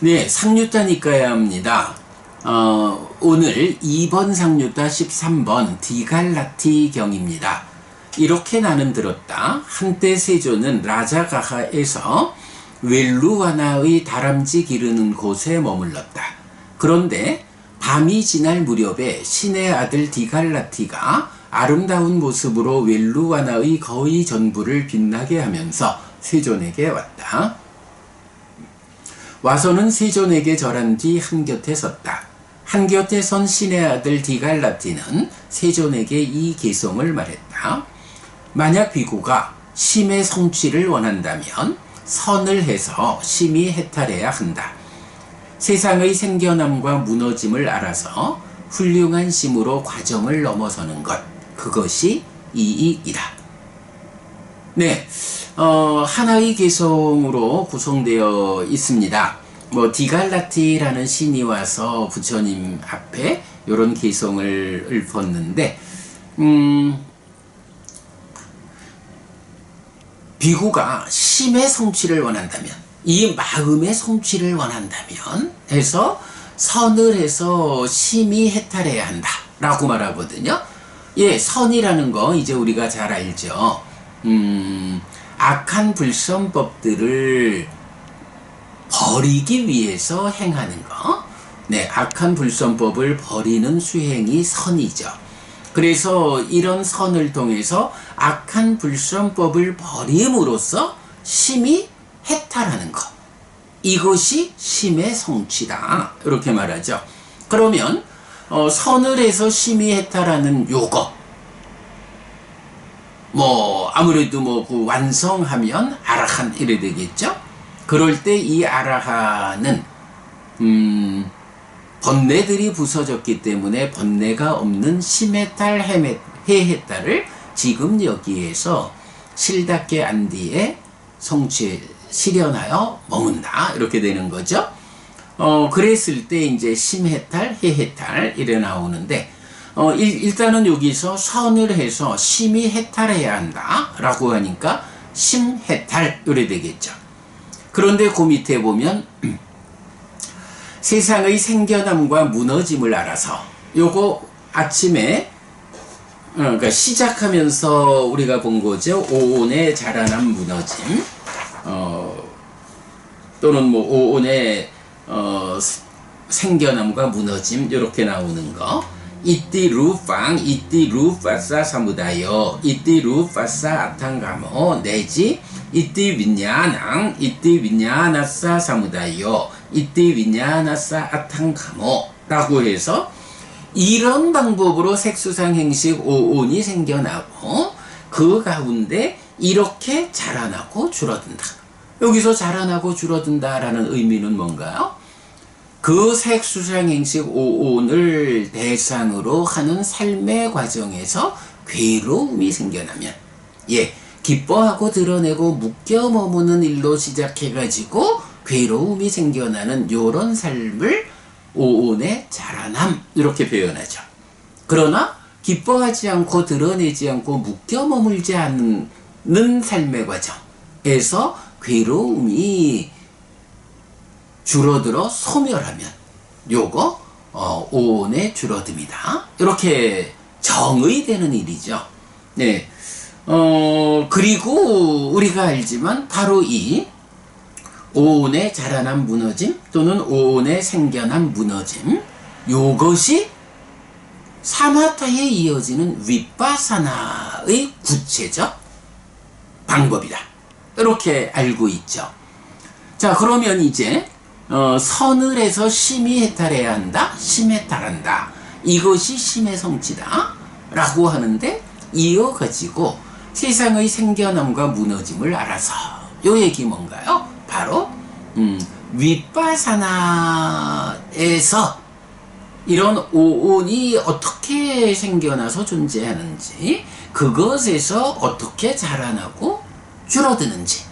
네, 상류타 니까야 합니다. 오늘 2번 상류타 13번 디갈라티 경입니다. 이렇게 나는 들었다. 한때 세조는 라자가하에서 웰루와나의 다람쥐 기르는 곳에 머물렀다. 그런데 밤이 지날 무렵에 신의 아들 디갈라티가 아름다운 모습으로 웰루와나의 거의 전부를 빛나게 하면서 세존에게 왔다. 와서는 세존에게 절한 뒤 한곁에 섰다. 한곁에 선 신의 아들 디갈라티는 세존에게 이 개송을 말했다. 만약 비구가 심의 성취를 원한다면 선을 해서 심히 해탈해야 한다. 세상의 생겨남과 무너짐을 알아서 훌륭한 심으로 과정을 넘어서는 것, 그것이 이익이다. 네, 하나의 개송으로 구성되어 있습니다. 디갈라티라는 신이 와서 부처님 앞에 이런 개송을 읊었는데, 비구가 심의 성취를 원한다면, 이 마음의 성취를 원한다면 해서 선을 해서 심히 해탈해야 한다 라고 말하거든요. 예, 선이라는 거 이제 우리가 잘 알죠. 악한 불선법들을 버리기 위해서 행하는 거. 네, 악한 불선법을 버리는 수행이 선이죠. 그래서 이런 선을 통해서 악한 불선법을 버림으로써 심히 해탈하는 것. 이것이 심의 성취다. 이렇게 말하죠. 그러면 선을 해서 심히 해탈하는 요거. 아무래도 그 완성하면 아라한 이래 되겠죠? 그럴 때 이 아라한은, 번뇌들이 부서졌기 때문에 번뇌가 없는 심해탈, 해해탈을 지금 여기에서 실답게 안 뒤에 실현하여 머문다. 이렇게 되는 거죠. 그랬을 때 이제 심해탈, 해해탈 이래 나오는데, 일단은 여기서 선을 해서 심히 해탈해야 한다 라고 하니까 심해탈 이래 되겠죠. 그런데 그 밑에 보면 세상의 생겨남과 무너짐을 알아서, 요거 아침에 그러니까 시작하면서 우리가 본 거죠. 오온의 자라남 무너짐, 또는 오온의 생겨남과 무너짐 이렇게 나오는 거. 이띠 루팡, 이띠 루파사 사무다요, 이띠 루파사 아탕가모, 내지 이띠 윈야낭, 이띠 윈야나사 사무다요, 이띠 윈야나사 아탕가모 라고 해서 이런 방법으로 색수상 행식 오온이 생겨나고 그 가운데 이렇게 자라나고 줄어든다. 여기서 자라나고 줄어든다라는 의미는 뭔가요? 그 색수상 행식 오온을 대상으로 하는 삶의 과정에서 괴로움이 생겨나면, 예, 기뻐하고 드러내고 묶여 머무는 일로 시작해가지고 괴로움이 생겨나는 요런 삶을 오온의 자라남 이렇게 표현하죠. 그러나 기뻐하지 않고 드러내지 않고 묶여 머물지 않는 삶의 과정에서 괴로움이 줄어들어 소멸하면 요거 오온의 줄어듦이다. 이렇게 정의되는 일이죠. 네. 그리고 우리가 알지만 바로 이 오온의 자라남 무너짐 또는 오온의 생겨남 무너짐, 요것이 사마타에 이어지는 윗바사나의 구체적 방법이다. 이렇게 알고 있죠. 자, 그러면 이제 선을 해서 심히 해탈해야 한다. 심해탈한다. 이것이 심의 성취다. 라고 하는데 이어가지고 세상의 생겨남과 무너짐을 알아서 요 얘기 뭔가요? 바로 윗바사나에서 이런 오온이 어떻게 생겨나서 존재하는지, 그것에서 어떻게 자라나고 줄어드는지,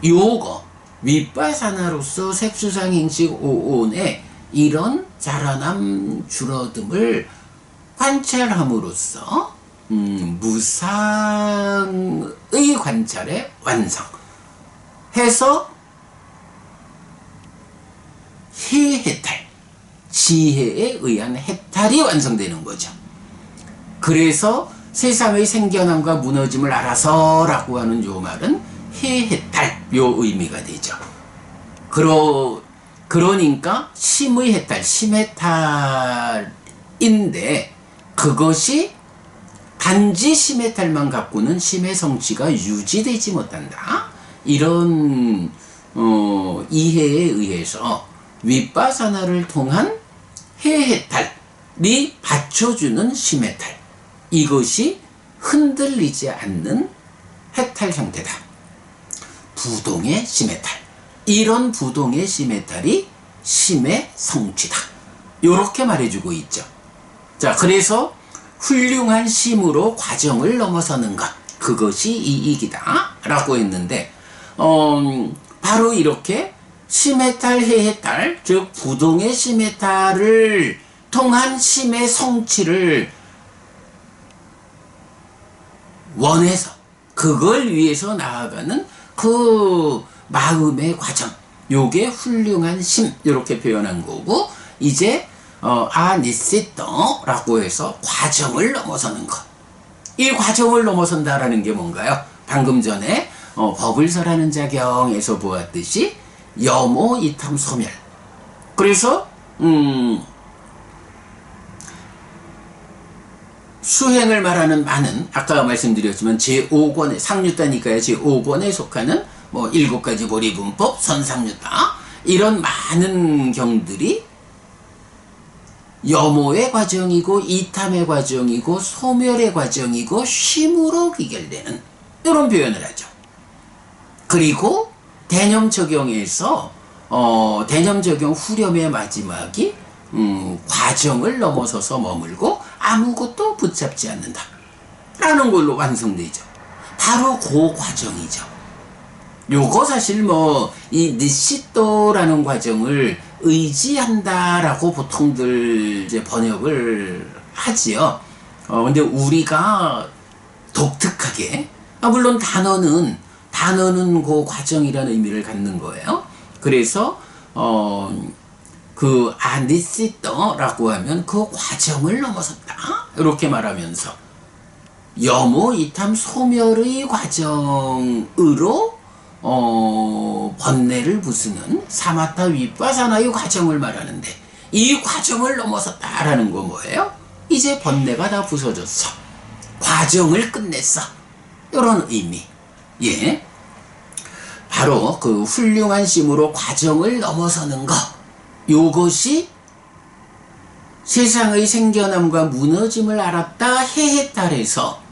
요거 윗바사나로서 색수상 행식 오온의 이런 자라남 줄어듦을 관찰함으로써 무상의 관찰의 완성해서 해해탈, 지혜에 의한 해탈이 완성되는 거죠. 그래서 세상의 생겨남과 무너짐을 알아서 라고 하는 요 말은 해해탈, 요 의미가 되죠. 그러니까 심의 해탈, 심해탈인데 그것이 단지 심해탈만 갖고는 심의 성취가 유지되지 못한다. 이런 이해에 의해서 윗바사나를 통한 해해탈이 받쳐주는 심해탈, 이것이 흔들리지 않는 해탈 형태다. 부동의 심해탈, 이런 부동의 심해탈이 심의 성취다. 이렇게 말해주고 있죠. 자, 그래서 훌륭한 심으로 과정을 넘어서는 것, 그것이 이익이다 라고 했는데 바로 이렇게 심해탈, 해해탈, 즉 부동의 심해탈을 통한 심의 성취를 원해서 그걸 위해서 나아가는 그 마음의 과정, 요게 훌륭한 심, 이렇게 표현한 거고, 이제 아니시떠라고 해서 과정을 넘어서는 것. 이 과정을 넘어선다라는 게 뭔가요? 방금 전에 법을설하는 자경에서 보았듯이 여모 이탐 소멸. 그래서 수행을 말하는 많은, 아까 말씀드렸지만 제5권에, 상류다니까요, 제5권에 속하는 뭐 7가지 보리분법, 선상류다, 이런 많은 경들이 여모의 과정이고 이탐의 과정이고 소멸의 과정이고 쉼으로 귀결되는 이런 표현을 하죠. 그리고 대념적용에서 대념적용 후렴의 마지막이 과정을 넘어서서 머물고 아무것도 붙잡지 않는다 라는 걸로 완성되죠. 바로 그 과정이죠. 요거 사실 이 니시또라는 과정을 의지한다라고 보통들 이제 번역을 하지요. 근데 우리가 독특하게, 물론 단어는 그 과정이라는 의미를 갖는 거예요. 그래서 그 아니시떠라고 하면 그 과정을 넘어섰다 이렇게 말하면서 여모 이탐 소멸의 과정으로 번뇌를 부수는 사마타 윗바사나의 과정을 말하는데, 이 과정을 넘어섰다라는 건 뭐예요? 이제 번뇌가 다 부서졌어, 과정을 끝냈어, 이런 의미. 예, 바로 그 훌륭한 심으로 과정을 넘어서는 것, 요것이 세상의 생겨남과 무너짐을 알았다 해해탈에서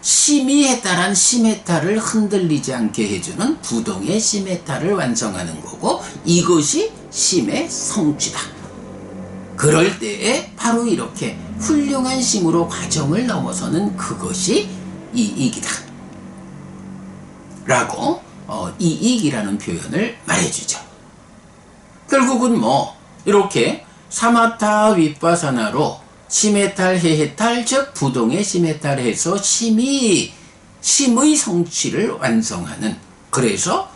심이 해탈한 심해탈을 흔들리지 않게 해주는 부동의 심해탈을 완성하는 거고, 이것이 심의 성취다. 그럴 때에 바로 이렇게 훌륭한 심으로 과정을 넘어서는 그것이 이익이다 라고 이익이라는 표현을 말해주죠. 결국은 이렇게 사마타 윗바사나로 심해탈, 해해탈, 즉 부동의 심해탈해서 심의 성취를 완성하는, 그래서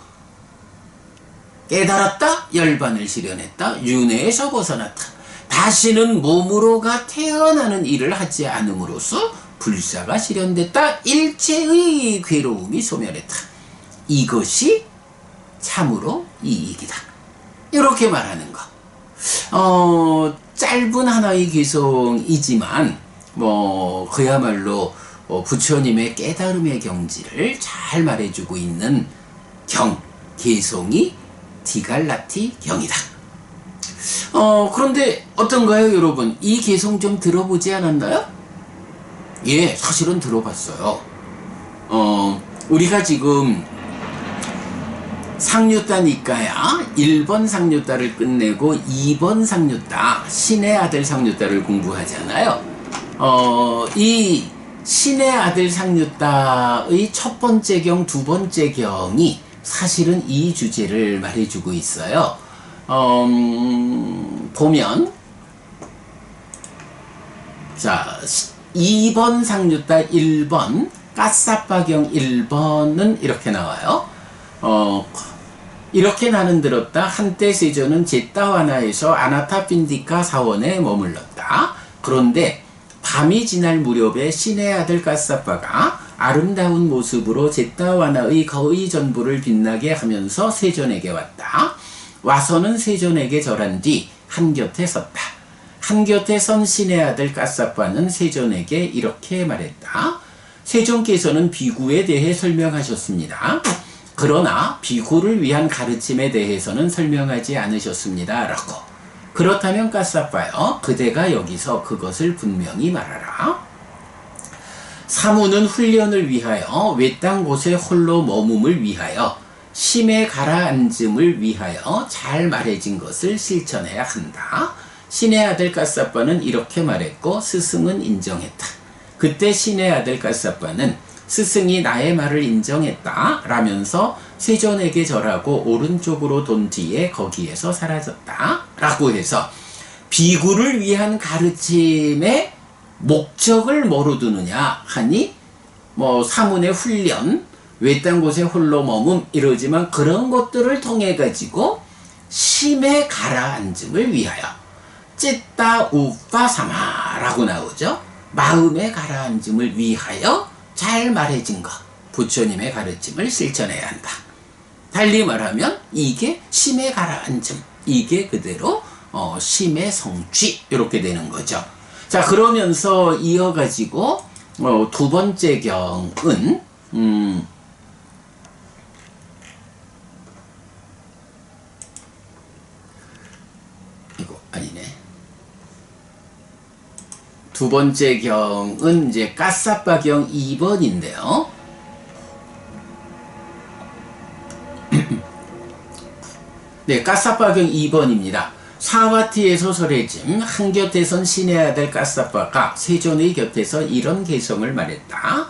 깨달았다, 열반을 실현했다, 윤회에서 벗어났다, 다시는 몸으로가 태어나는 일을 하지 않음으로써 불사가 실현됐다, 일체의 괴로움이 소멸했다, 이것이 참으로 이익이다, 이렇게 말하는 거. 짧은 하나의 개성이지만 그야말로 부처님의 깨달음의 경지를 잘 말해주고 있는 개성이 디갈라티 경이다. 그런데 어떤가요, 여러분? 이 개성 좀 들어보지 않았나요? 예, 사실은 들어봤어요. 우리가 지금 상류따 니까야 1번 상류따를 끝내고 2번 상류따, 신의 아들 상류따를 공부하잖아요. 이 신의 아들 상류따의 첫 번째 경, 두 번째 경이 사실은 이 주제를 말해주고 있어요. 보면, 자, 2번 상류따 1번, 까사빠경 1번은 이렇게 나와요. 이렇게 나는 들었다. 한때 세조는 제따와나에서 아나타핀디카 사원에 머물렀다. 그런데 밤이 지날 무렵에 신의 아들 까사빠가 아름다운 모습으로 제따와나의 거의 전부를 빛나게 하면서 세존에게 왔다. 와서는 세존에게 절한 뒤 한곁에 섰다. 한곁에 선 신의 아들 까사빠는 세존에게 이렇게 말했다. 세존께서는 비구에 대해 설명하셨습니다. 그러나 비구를 위한 가르침에 대해서는 설명하지 않으셨습니다. 라고. 그렇다면 까사빠여, 그대가 여기서 그것을 분명히 말하라. 사무는 훈련을 위하여 외딴 곳에 홀로 머금을 위하여 심에 가라앉음을 위하여 잘 말해진 것을 실천해야 한다. 신의 아들 까사빠는 이렇게 말했고 스승은 인정했다. 그때 신의 아들 까사빠는 스승이 나의 말을 인정했다 라면서 세존에게 절하고 오른쪽으로 돈 뒤에 거기에서 사라졌다 라고 해서 비구를 위한 가르침의 목적을 뭐로 두느냐 하니 사문의 훈련, 외딴 곳에 홀로 머문 이러지만 그런 것들을 통해 가지고 심에 가라앉음을 위하여 찌따 우파사마 라고 나오죠. 마음의 가라앉음을 위하여 잘 말해진 것, 부처님의 가르침을 실천해야 한다. 달리 말하면 이게 심의 가라앉음, 이게 그대로 심의 성취 이렇게 되는 거죠. 자, 그러면서 이어가지고 두 번째 경은 이거 아니네. 두 번째 경은 이제 까사빠 경 2번인데요. 네, 까사빠 경 2번입니다. 사와티에서 설해짐 한곁에 선 신의 아들 까사빠가 세존의 곁에서 이런 개성을 말했다.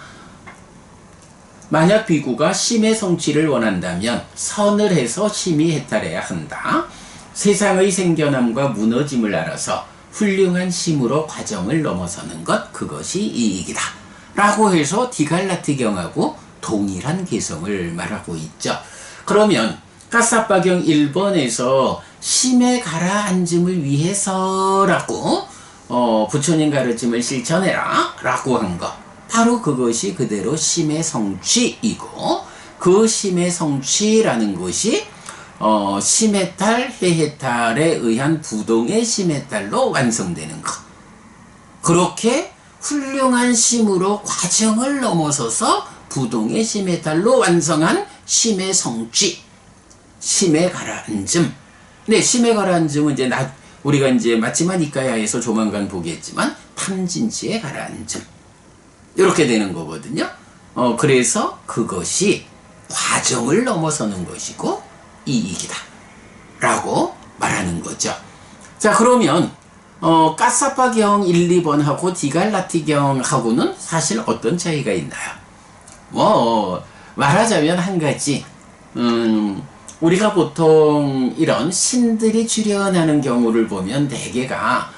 만약 비구가 심의 성취를 원한다면 선을 해서 심히 해탈해야 한다. 세상의 생겨남과 무너짐을 알아서 훌륭한 심으로 과정을 넘어서는 것, 그것이 이익이다 라고 해서 디갈라티경하고 동일한 개성을 말하고 있죠. 그러면 까사빠경 1번에서 심에 가라앉음을 위해서라고 부처님 가르침을 실천해라 라고 한 것, 바로 그것이 그대로 심의 성취이고, 그 심의 성취라는 것이 심해탈, 해해탈에 의한 부동의 심해탈로 완성되는 것. 그렇게 훌륭한 심으로 과정을 넘어서서 부동의 심해탈로 완성한 심의 성취, 심의 가라앉음. 네, 심의 가라앉음은 이제 우리가 이제 마치마 니까야에서 조만간 보겠지만 탐진치의 가라앉음 이렇게 되는 거거든요. 그래서 그것이 과정을 넘어서는 것이고 이익이다 라고 말하는 거죠. 자, 그러면 까사빠경 1, 2번하고 디갈라티경하고는 사실 어떤 차이가 있나요? 말하자면 한 가지, 우리가 보통 이런 신들이 출연하는 경우를 보면 대개가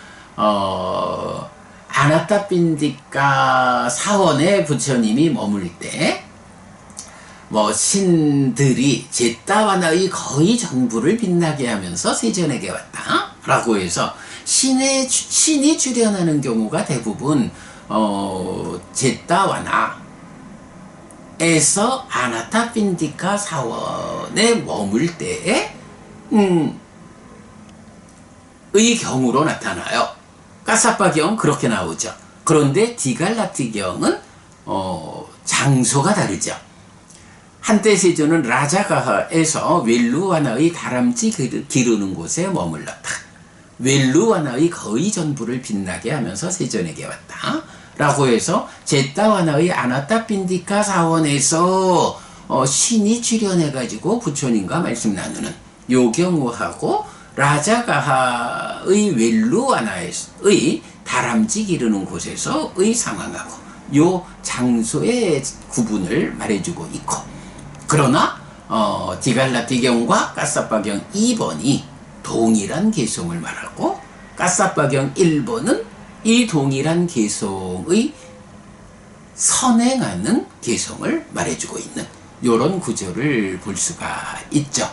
아나타핀디카 사원에 부처님이 머물 때 신들이 제따와나의 거의 전부를 빛나게 하면서 세존에게 왔다 라고 해서 신이 출연하는 경우가 대부분 제따와나에서 아나타핀디카 사원에 머물 때의 경우로 나타나요. 까사빠경 그렇게 나오죠. 그런데 디갈라티경은 장소가 다르죠. 한때 세존은 라자가하에서 웰루와나의 다람쥐 기르는 곳에 머물렀다. 웰루와나의 거의 전부를 빛나게 하면서 세존에게 왔다 라고 해서 제따와나의 아나타핀디카 사원에서 신이 출연해가지고 부처님과 말씀 나누는 요 경우하고 라자가하의 웰루와나의 다람쥐 기르는 곳에서의 상황하고 요 장소의 구분을 말해주고 있고, 그러나 디갈라티경과 까사빠경 2번이 동일한 개성을 말하고 까사빠경 1번은 이 동일한 개성의 선행하는 개성을 말해주고 있는 이런 구조를 볼 수가 있죠.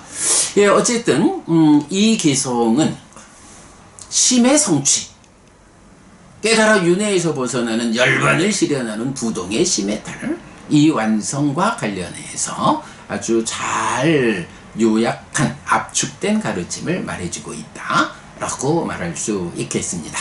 예, 어쨌든 이 개성은 심의 성취, 깨달아 윤회에서 벗어나는 열반을 실현하는 부동의 심해탈, 이 완성과 관련해서 아주 잘 요약한 압축된 가르침을 말해주고 있다 라고 말할 수 있겠습니다.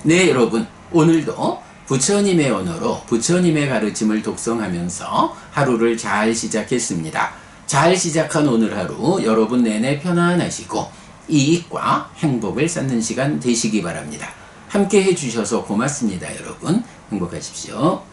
네, 여러분, 오늘도 부처님의 언어로 부처님의 가르침을 독송하면서 하루를 잘 시작했습니다. 잘 시작한 오늘 하루 여러분 내내 편안하시고 이익과 행복을 쌓는 시간 되시기 바랍니다. 함께 해주셔서 고맙습니다. 여러분 행복하십시오.